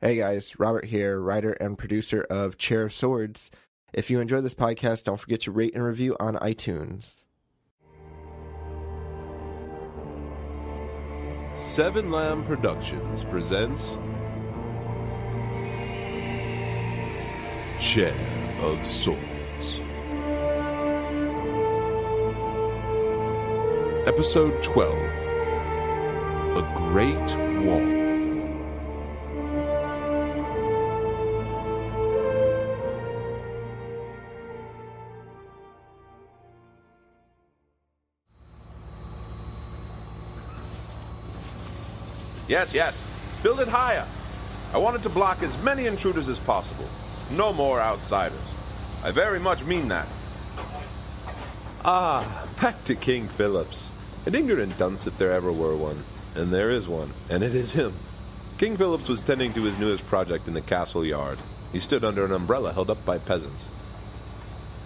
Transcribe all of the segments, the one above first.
Hey guys, Robert here, writer and producer of Chair of Swords. If you enjoy this podcast, don't forget to rate and review on iTunes. Seven Lamb Productions presents Chair of Swords. Episode 12, A Great Wall. Yes. Build it higher. I wanted to block as many intruders as possible. No more outsiders. I very much mean that. Back to King Phillips. An ignorant dunce if there ever were one. And there is one, and it is him. King Phillips was tending to his newest project in the castle yard. He stood under an umbrella held up by peasants.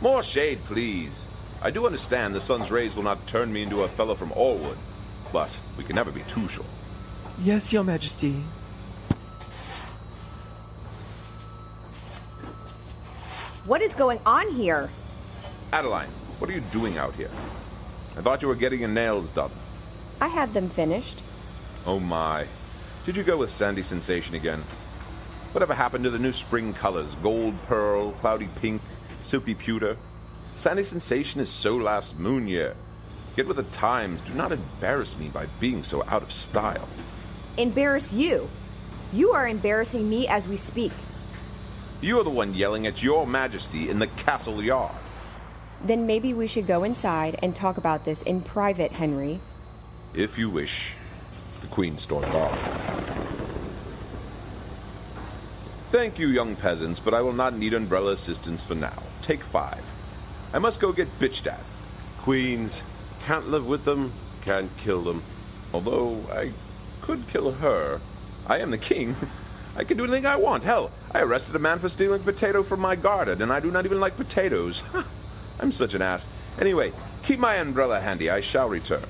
More shade, please. I do understand the sun's rays will not turn me into a fellow from Orwood, but we can never be too sure. Yes, Your Majesty. What is going on here? Adaline, what are you doing out here? I thought you were getting your nails done. I had them finished. Oh my. Did you go with Sandy Sensation again? Whatever happened to the new spring colors? Gold pearl, cloudy pink, silky pewter? Sandy Sensation is so last moon year. Get with the times. Do not embarrass me by being so out of style. Embarrass you? You are embarrassing me as we speak. You are the one yelling at Your Majesty in the castle yard. Then maybe we should go inside and talk about this in private, Henry. If you wish. The Queen stormed off. Thank you, young peasants, but I will not need umbrella assistance for now. Take 5. I must go get bitched at. Queens. Can't live with them, can't kill them. Although I could kill her. I am the king. I can do anything I want. Hell, I arrested a man for stealing a potato from my garden, and I do not even like potatoes. I'm such an ass. Anyway, keep my umbrella handy. I shall return.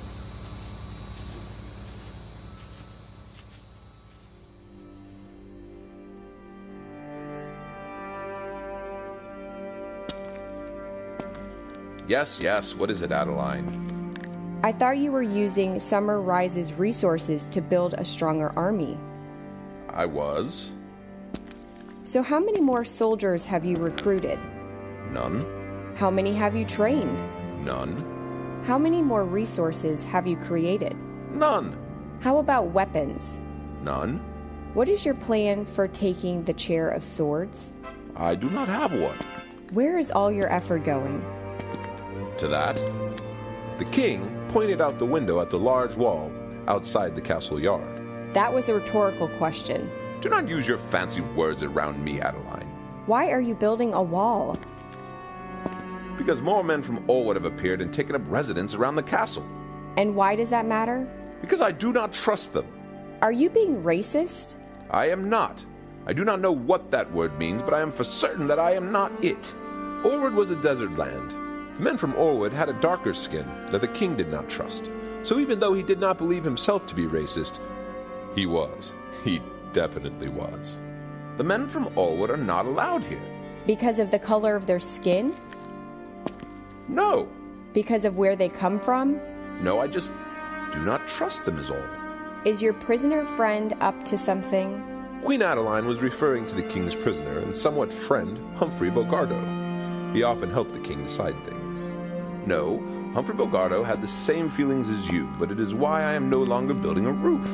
Yes. What is it, Adaline? I thought you were using Summer Rise's resources to build a stronger army. I was. So how many more soldiers have you recruited? None. How many have you trained? None. How many more resources have you created? None. How about weapons? None. What is your plan for taking the Chair of Swords? I do not have one. Where is all your effort going? To that? The king pointed out the window at the large wall outside the castle yard. That was a rhetorical question. Do not use your fancy words around me, Adaline. Why are you building a wall? Because more men from Orwood have appeared and taken up residence around the castle. And why does that matter? Because I do not trust them. Are you being racist? I am not. I do not know what that word means, but I am for certain that I am not it. Orwood was a desert land. The men from Orwood had a darker skin that the king did not trust. So even though he did not believe himself to be racist, he was. He definitely was. The men from Orwood are not allowed here. Because of the color of their skin? No. Because of where they come from? No, I just do not trust them is all. Is your prisoner friend up to something? Queen Adaline was referring to the king's prisoner and somewhat friend, Humphrey Bogardo. He often helped the king decide things. No, Humphrey Bogardo had the same feelings as you, but it is why I am no longer building a roof.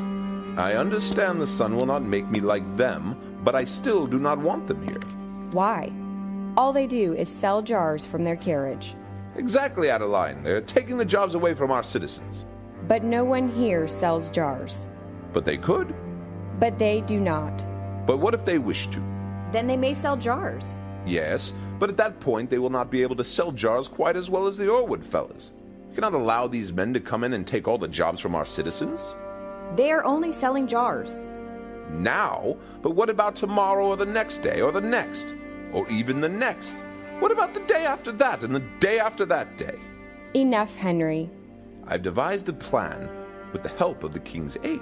I understand the sun will not make me like them, but I still do not want them here. Why? All they do is sell jars from their carriage. Exactly, Adaline. They're taking the jobs away from our citizens. But no one here sells jars. But they could. But they do not. But what if they wish to? Then they may sell jars. Yes, but at that point they will not be able to sell jars quite as well as the Orwood fellas. You cannot allow these men to come in and take all the jobs from our citizens. They are only selling jars. Now? But what about tomorrow or the next day or the next? Or even the next? What about the day after that and the day after that day? Enough, Henry. I've devised a plan with the help of the king's aid.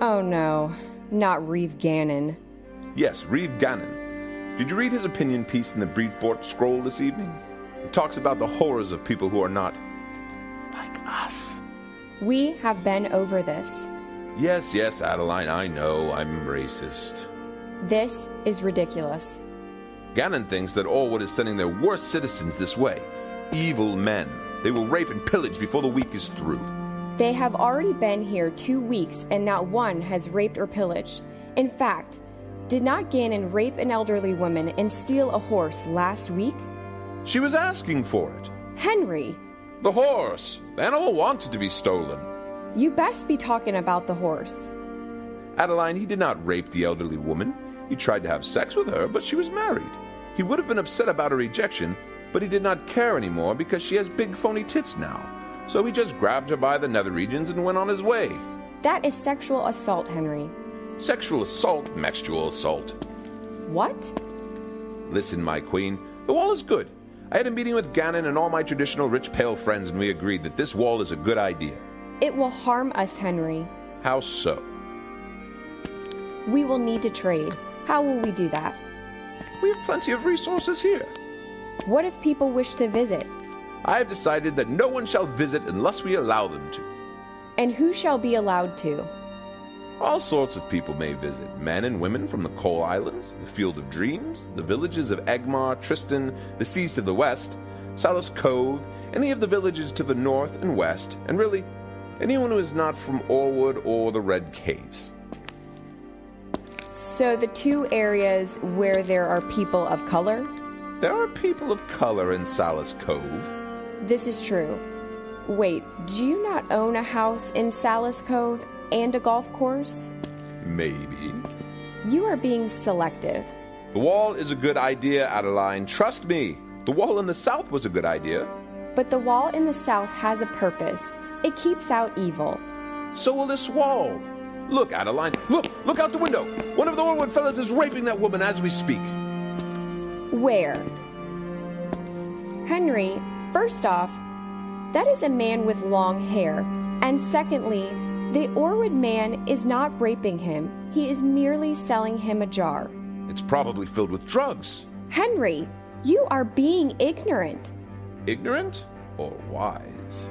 Oh no, not Reeve Gannon. Yes, Reeve Gannon. Did you read his opinion piece in the Breedport Scroll this evening? It talks about the horrors of people who are not like us. We have been over this. Yes, Adaline, I know. I'm racist. This is ridiculous. Gannon thinks that Orwood is sending their worst citizens this way. Evil men. They will rape and pillage before the week is through. They have already been here 2 weeks and not one has raped or pillaged. In fact, did not Gannon rape an elderly woman and steal a horse last week? She was asking for it. Henry! The horse! The animal wanted to be stolen. You best be talking about the horse. Adaline, he did not rape the elderly woman. He tried to have sex with her, but she was married. He would have been upset about her rejection, but he did not care anymore because she has big phony tits now. So he just grabbed her by the nether regions and went on his way. That is sexual assault, Henry. Sexual assault, mextual assault. What? Listen, my queen, the wall is good. I had a meeting with Gannon and all my traditional rich pale friends, and we agreed that this wall is a good idea. It will harm us, Henry. How so? We will need to trade. How will we do that? We have plenty of resources here. What if people wish to visit? I have decided that no one shall visit unless we allow them to. And who shall be allowed to? All sorts of people may visit, men and women from the Coal Islands, the Field of Dreams, the villages of Egmar, Tristan, the seas to the west, Salas Cove, any of the villages to the north and west, and really, anyone who is not from Orwood or the Red Caves. So the 2 areas where there are people of color? There are people of color in Salas Cove. This is true. Wait, do you not own a house in Salas Cove and a golf course? Maybe. You are being selective. The wall is a good idea, Adaline. Trust me. The wall in the south was a good idea. But the wall in the south has a purpose. It keeps out evil. So will this wall. Look, Adaline. Look out the window. One of the Orwood fellas is raping that woman as we speak. Where? Henry, first off, that is a man with long hair. And secondly, the Orwood man is not raping him. He is merely selling him a jar. It's probably filled with drugs. Henry, you are being ignorant. Ignorant or wise?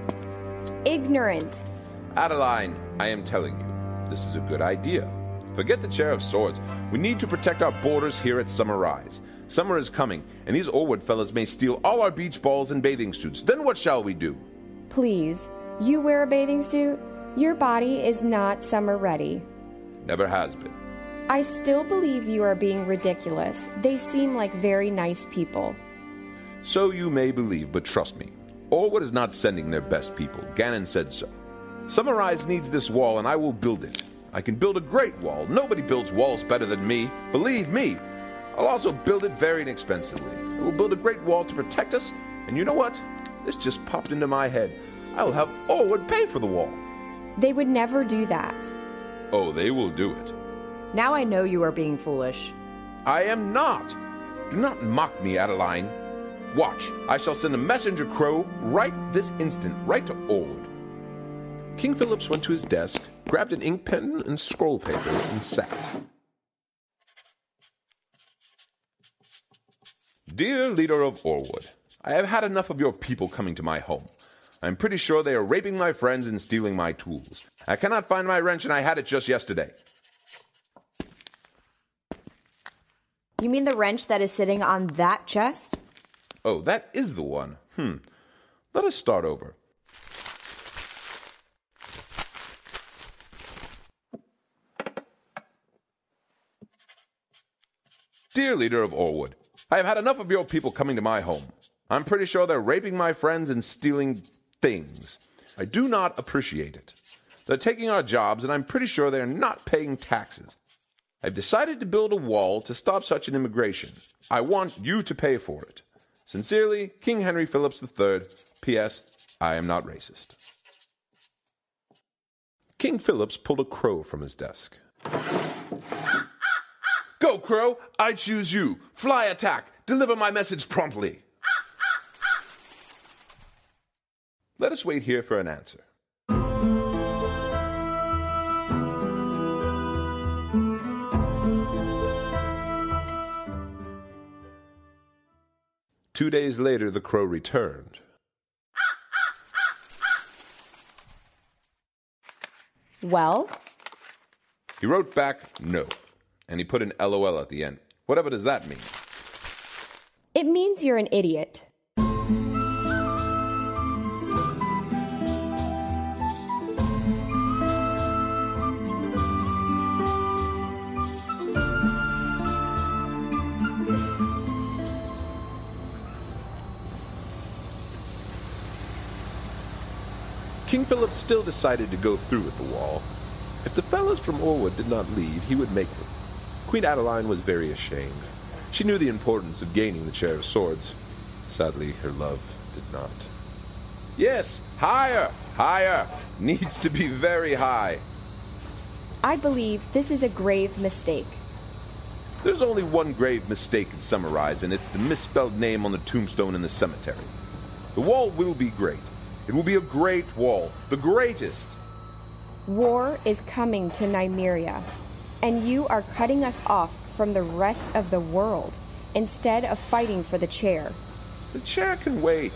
Ignorant. Adaline, I am telling you, this is a good idea. Forget the Chair of Swords. We need to protect our borders here at Summer Rise. Summer is coming, and these Orwood fellas may steal all our beach balls and bathing suits. Then what shall we do? Please, you wear a bathing suit? Your body is not summer ready. Never has been. I still believe you are being ridiculous. They seem like very nice people. So you may believe, but trust me. Orwood is not sending their best people. Gannon said so. Summer Rise needs this wall, and I will build it. I can build a great wall. Nobody builds walls better than me. Believe me. I'll also build it very inexpensively. I will build a great wall to protect us, and you know what? This just popped into my head. I will have Orwood pay for the wall. They would never do that. Oh, they will do it. Now I know you are being foolish. I am not. Do not mock me, Adaline. Watch, I shall send a messenger crow right this instant, right to Orwood. King Phillips went to his desk, grabbed an ink pen and scroll paper, and sat. Dear leader of Orwood, I have had enough of your people coming to my home. I'm pretty sure they are raping my friends and stealing my tools. I cannot find my wrench, and I had it just yesterday. You mean the wrench that is sitting on that chest? Oh, that is the one. Let us start over. Dear leader of Orwood, I have had enough of your people coming to my home. I'm pretty sure they're raping my friends and stealing things. I do not appreciate it. They're taking our jobs, and I'm pretty sure they're not paying taxes. I've decided to build a wall to stop such an immigration. I want you to pay for it. Sincerely, King Henry Phillips III. P.S. I am not racist. King Phillips pulled a crow from his desk. Go, crow! I choose you. Fly attack. Deliver my message promptly. Let us wait here for an answer. 2 days later, the crow returned. Well? He wrote back, no. And he put an LOL at the end. Whatever does that mean? It means you're an idiot. King Phillips still decided to go through with the wall. If the fellows from Orwood did not leave, he would make them. Queen Adaline was very ashamed. She knew the importance of gaining the Chair of Swords. Sadly, her love did not. Yes, higher, higher. Needs to be very high. I believe this is a grave mistake. There's only one grave mistake in Summarize, and it's the misspelled name on the tombstone in the cemetery. The wall will be great. It will be a great wall, the greatest. War is coming to Nymeria, and you are cutting us off from the rest of the world instead of fighting for the chair. The chair can wait.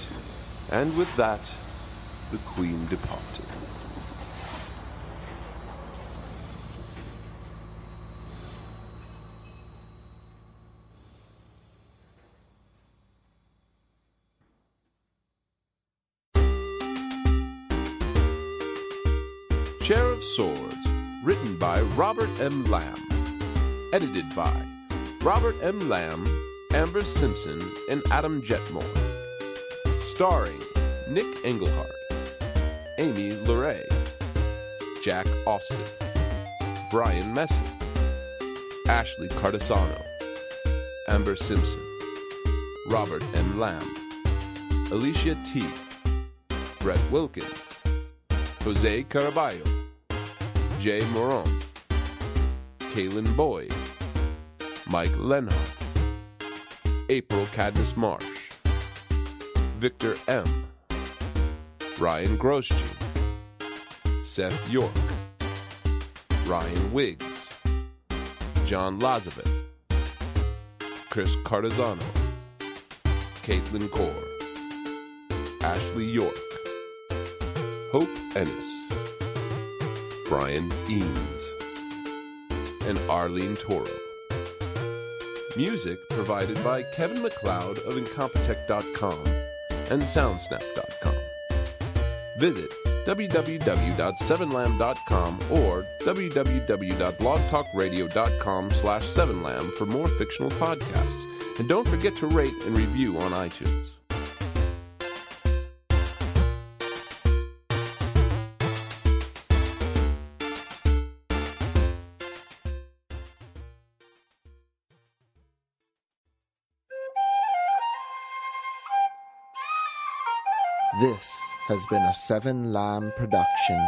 And with that, the queen departed. Chair of Swords, written by Robert M. Lamb. Edited by Robert M. Lamb, Amber Simpson, and Adam Jetmore. Starring Nick Engelhardt, Amy Luray, Jack Austin, Brian Messi, Ashley Cardasano, Amber Simpson, Robert M. Lamb, Alicia T., Brett Wilkins, Jose Caraballo, Jay Moron, Kaylin Boyd, Mike Lenhart, April Cadmus Marsh, Victor M., Ryan Grosjean, Seth York, Ryan Wiggs, John Lazabeth, Chris Cardazano, Caitlin Core, Ashley York, Hope Ennis, Brian Eames, and Arlene Toro. Music provided by Kevin MacLeod of Incompetech.com and Soundsnap.com. Visit www.7lamb.com or www.blogtalkradio.com/7lamb for more fictional podcasts. And don't forget to rate and review on iTunes. This has been a 7 Lamb production.